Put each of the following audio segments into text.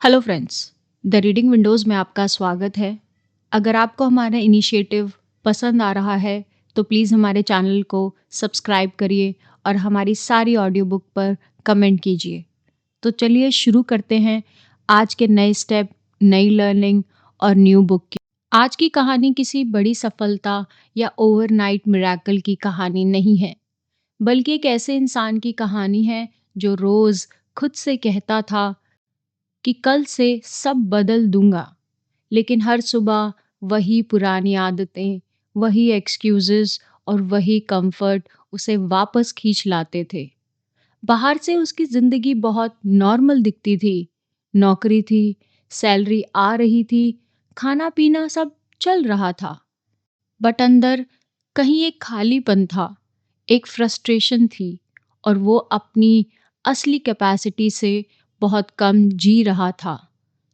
Hello friends, the reading Windows में आपका स्वागत है। अगर आपको हमारा इनिशिएटिव पसंद आ रहा है, तो प्लीज़ हमारे चैनल को सब्सक्राइब करिए और हमारी सारी ऑडियो बुक पर कमेंट कीजिए। तो चलिए शुरू करते हैं आज के नए स्टेप, नई लर्निंग और न्यू बुक की। आज की कहानी किसी बड़ी सफलता या ओवरनाइट मिरेकल की कहानी नहीं है, बल्कि एक ऐसे इंसान की कहानी है जो रोज़ खुद से कहता था कि कल से सब बदल दूंगा, लेकिन हर सुबह वही पुरानी आदतें, वही एक्सक्यूजेस और वही कंफर्ट उसे वापस खींच लाते थे। बाहर से उसकी जिंदगी बहुत नॉर्मल दिखती थी। नौकरी थी, सैलरी आ रही थी, खाना पीना सब चल रहा था। बट अंदर कहीं एक खालीपन था, एक फ्रस्ट्रेशन थी, और वो अपनी असली कैपेसिटी से बहुत कम जी रहा था।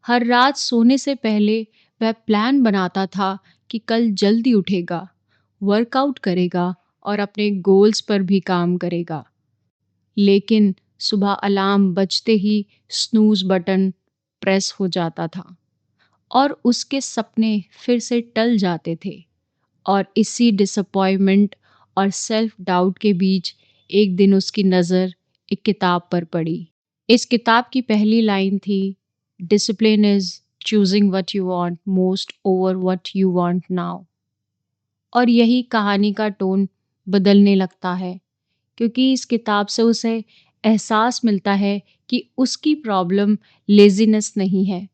हर रात सोने से पहले वह प्लान बनाता था कि कल जल्दी उठेगा, वर्कआउट करेगा और अपने गोल्स पर भी काम करेगा। लेकिन सुबह अलार्म बजते ही स्नूज़ बटन प्रेस हो जाता था और उसके सपने फिर से टल जाते थे। और इसी डिसअपॉइंटमेंट और सेल्फ डाउट के बीच एक दिन उसकी नज़र एक किताब पर पड़ी। इस किताब की पहली लाइन थी, discipline is choosing what you want most over what you want now. और यही कहानी का टोन बदलने लगता है, क्योंकि इस किताब से उसे एहसास मिलता है कि उसकी प्रॉब्लम लेजीनेस नहीं है,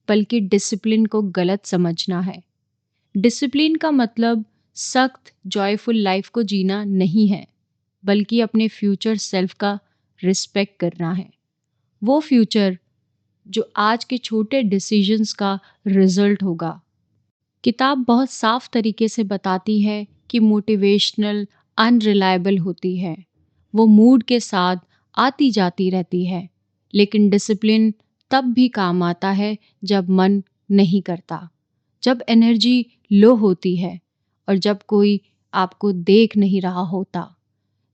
बल्कि डिसिप्लिन को गलत समझना है। डिसिप्लिन का मतलब सख्त जॉयफुल लाइफ को जीना नहीं है, बल्कि अपने फ्यूचर सेल्फ का रिस्पेक्ट करना है। वो फ्यूचर जो आज के छोटे डिसीजंस का रिजल्ट होगा। किताब बहुत साफ तरीके से बताती है कि मोटिवेशनल अनरिलायबल होती है। वो मूड के साथ आती जाती रहती है, लेकिन डिसिप्लिन तब भी काम आता है जब मन नहीं करता, जब एनर्जी लो होती है और जब कोई आपको देख नहीं रहा होता।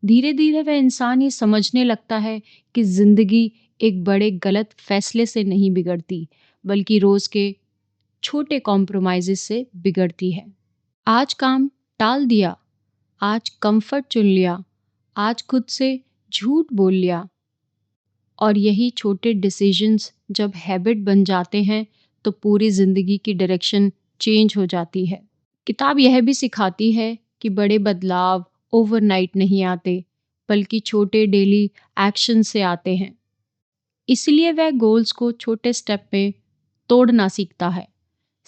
धीरे धीरे वह इंसान ये समझने लगता है कि जिंदगी एक बड़े गलत फैसले से नहीं बिगड़ती, बल्कि रोज के छोटे कॉम्प्रोमाइजेस से बिगड़ती है। आज काम टाल दिया, आज कंफर्ट चुन लिया, आज खुद से झूठ बोल लिया, और यही छोटे डिसीजंस जब हैबिट बन जाते हैं, तो पूरी जिंदगी की डायरेक्शन चेंज हो जाती है। किताब यह भी सिखाती है कि बड़े बदलाव ओवरनाइट नहीं आते, बल्कि छोटे डेली एक्शन से आते हैं। इसलिए वह गोल्स को छोटे स्टेप में तोड़ना सीखता है,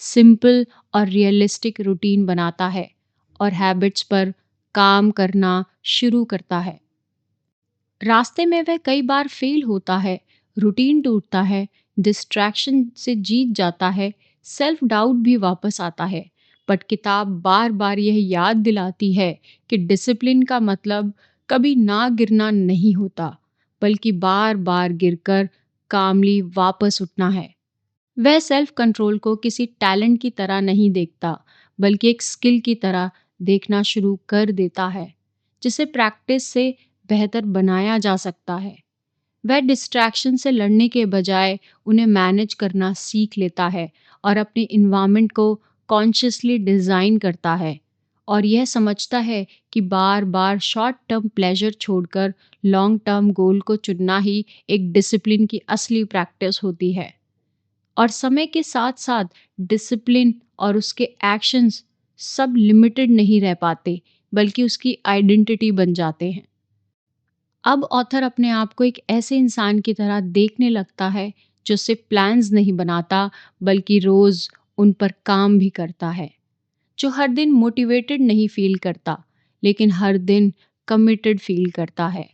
सिंपल और रियलिस्टिक रूटीन बनाता है और हैबिट्स पर काम करना शुरू करता है। रास्ते में वह कई बार फेल होता है, रूटीन टूटता है, डिस्ट्रैक्शन से जीत जाता है, सेल्फ डाउट भी वापस आता है। बट किताब बार बार यह याद दिलाती है कि डिसिप्लिन का मतलब कभी ना गिरना नहीं होता, बल्कि बार बार गिरकर कामली वापस उठना है। वह सेल्फ कंट्रोल को किसी टैलेंट की तरह नहीं देखता, बल्कि एक स्किल की तरह देखना शुरू कर देता है, जिसे प्रैक्टिस से बेहतर बनाया जा सकता है। वह डिस्ट्रैक्शन से लड़ने के बजाय उन्हें मैनेज करना सीख लेता है और अपने इन्वायरमेंट को कॉन्शियसली डिज़ाइन करता है, और यह समझता है कि बार बार शॉर्ट टर्म प्लेजर छोड़कर लॉन्ग टर्म गोल को चुनना ही एक डिसिप्लिन की असली प्रैक्टिस होती है। और समय के साथ साथ डिसिप्लिन और उसके एक्शंस सब लिमिटेड नहीं रह पाते, बल्कि उसकी आइडेंटिटी बन जाते हैं। अब ऑथर अपने आप को एक ऐसे इंसान की तरह देखने लगता है जो सिर्फ प्लान्स नहीं बनाता, बल्कि रोज उन पर काम भी करता है। जो हर दिन मोटिवेटेड नहीं फील करता, लेकिन हर दिन कमिटेड फील करता है।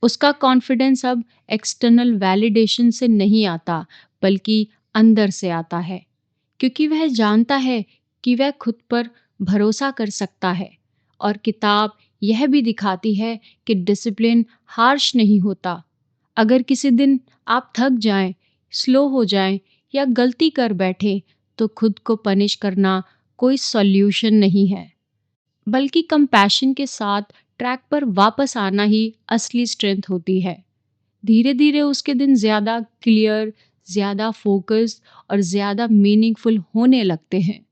उसका कॉन्फिडेंस अब एक्सटर्नल वैलिडेशन से नहीं आता, बल्कि अंदर से आता है, क्योंकि वह जानता है कि वह खुद पर भरोसा कर सकता है। और किताब यह भी दिखाती है कि डिसिप्लिन हार्श नहीं होता। अगर किसी दिन आप थक जाएं, स्लो हो जाएं या गलती कर बैठें, तो खुद को पनिश करना कोई सॉल्यूशन नहीं है, बल्कि कंपैशन के साथ ट्रैक पर वापस आना ही असली स्ट्रेंथ होती है। धीरे धीरे उसके दिन ज़्यादा क्लियर, ज़्यादा फोकस्ड और ज़्यादा मीनिंगफुल होने लगते हैं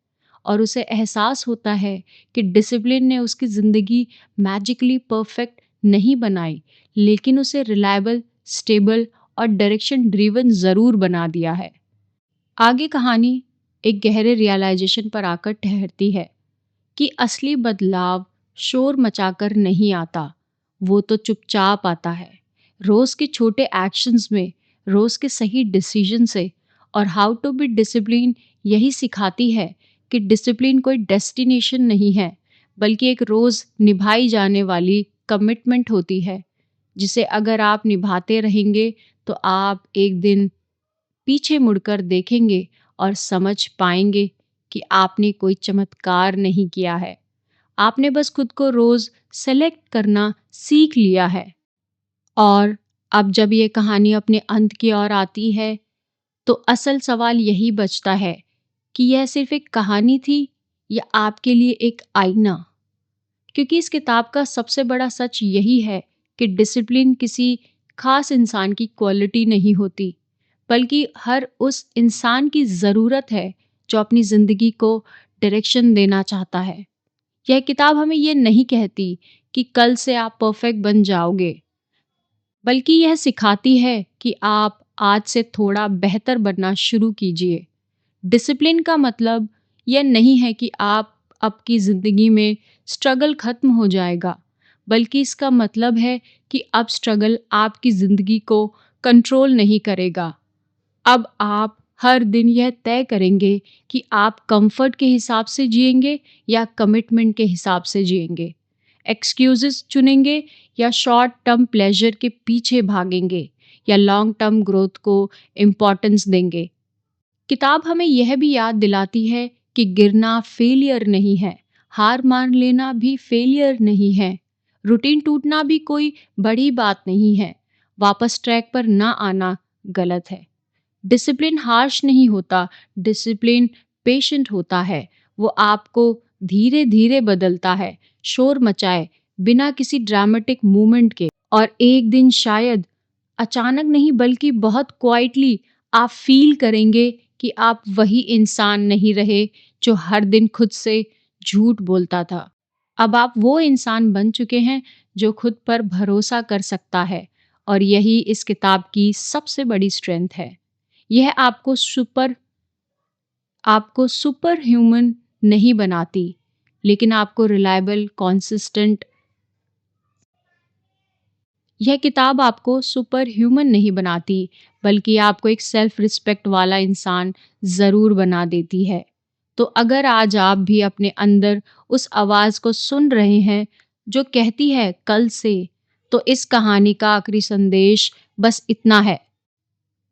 और उसे एहसास होता है कि डिसिप्लिन ने उसकी ज़िंदगी मैजिकली परफेक्ट नहीं बनाई, लेकिन उसे रिलायबल, स्टेबल और डायरेक्शन ड्रिवन ज़रूर बना दिया है। आगे कहानी एक गहरे रियलाइजेशन पर आकर ठहरती है कि असली बदलाव शोर मचाकर नहीं आता, वो तो चुपचाप आता है। रोज़ के छोटे एक्शंस में, रोज़ के सही डिसीजन से। और हाउ टू बी डिसिप्लिन यही सिखाती है कि डिसिप्लिन कोई डेस्टिनेशन नहीं है, बल्कि एक रोज़ निभाई जाने वाली कमिटमेंट होती है, जिसे अगर आप निभाते रहेंगे तो आप एक दिन पीछे मुड़कर देखेंगे और समझ पाएंगे कि आपने कोई चमत्कार नहीं किया है। आपने बस खुद को रोज सेलेक्ट करना सीख लिया है। और अब जब ये कहानी अपने अंत की ओर आती है, तो असल सवाल यही बचता है कि यह सिर्फ एक कहानी थी या आपके लिए एक आईना। क्योंकि इस किताब का सबसे बड़ा सच यही है कि डिसिप्लिन किसी खास इंसान की क्वालिटी नहीं होती, बल्कि हर उस इंसान की ज़रूरत है जो अपनी ज़िंदगी को डायरेक्शन देना चाहता है। यह किताब हमें ये नहीं कहती कि कल से आप परफेक्ट बन जाओगे, बल्कि यह सिखाती है कि आप आज से थोड़ा बेहतर बनना शुरू कीजिए। डिसिप्लिन का मतलब यह नहीं है कि आप आपकी ज़िंदगी में स्ट्रगल खत्म हो जाएगा, बल्कि इसका मतलब है कि अब स्ट्रगल आपकी ज़िंदगी को कंट्रोल नहीं करेगा। अब आप हर दिन यह तय करेंगे कि आप कंफर्ट के हिसाब से जिएंगे या कमिटमेंट के हिसाब से जिएंगे। एक्सक्यूजेस चुनेंगे या शॉर्ट टर्म प्लेजर के पीछे भागेंगे, या लॉन्ग टर्म ग्रोथ को इम्पोर्टेंस देंगे। किताब हमें यह भी याद दिलाती है कि गिरना फेलियर नहीं है, हार मान लेना भी फेलियर नहीं है, रूटीन टूटना भी कोई बड़ी बात नहीं है, वापस ट्रैक पर ना आना गलत है। डिसिप्लिन हार्श नहीं होता, डिसिप्लिन पेशेंट होता है। वो आपको धीरे धीरे बदलता है, शोर मचाए बिना किसी ड्रामेटिक मूवमेंट के। और एक दिन शायद अचानक नहीं, बल्कि बहुत क्वाइटली आप फील करेंगे कि आप वही इंसान नहीं रहे जो हर दिन खुद से झूठ बोलता था। अब आप वो इंसान बन चुके हैं जो खुद पर भरोसा कर सकता है, और यही इस किताब की सबसे बड़ी स्ट्रेंथ है। यह आपको सुपर ह्यूमन नहीं बनाती, लेकिन आपको रिलायबल, कॉन्सिस्टेंट। यह किताब आपको सुपर ह्यूमन नहीं बनाती, बल्कि आपको एक सेल्फ रिस्पेक्ट वाला इंसान ज़रूर बना देती है। तो अगर आज आप भी अपने अंदर उस आवाज़ को सुन रहे हैं जो कहती है कल से, तो इस कहानी का आखिरी संदेश बस इतना है: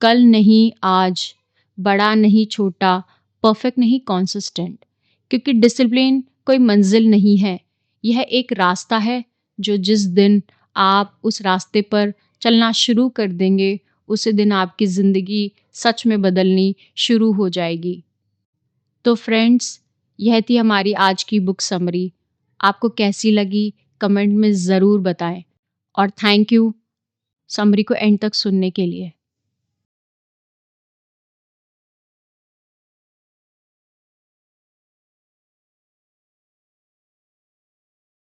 कल नहीं आज, बड़ा नहीं छोटा, परफेक्ट नहीं कंसिस्टेंट। क्योंकि डिसिप्लिन कोई मंजिल नहीं है, यह एक रास्ता है जो जिस दिन आप उस रास्ते पर चलना शुरू कर देंगे, उसी दिन आपकी ज़िंदगी सच में बदलनी शुरू हो जाएगी। तो फ्रेंड्स, यह थी हमारी आज की बुक समरी। आपको कैसी लगी कमेंट में ज़रूर बताएं, और थैंक यू समरी को एंड तक सुनने के लिए।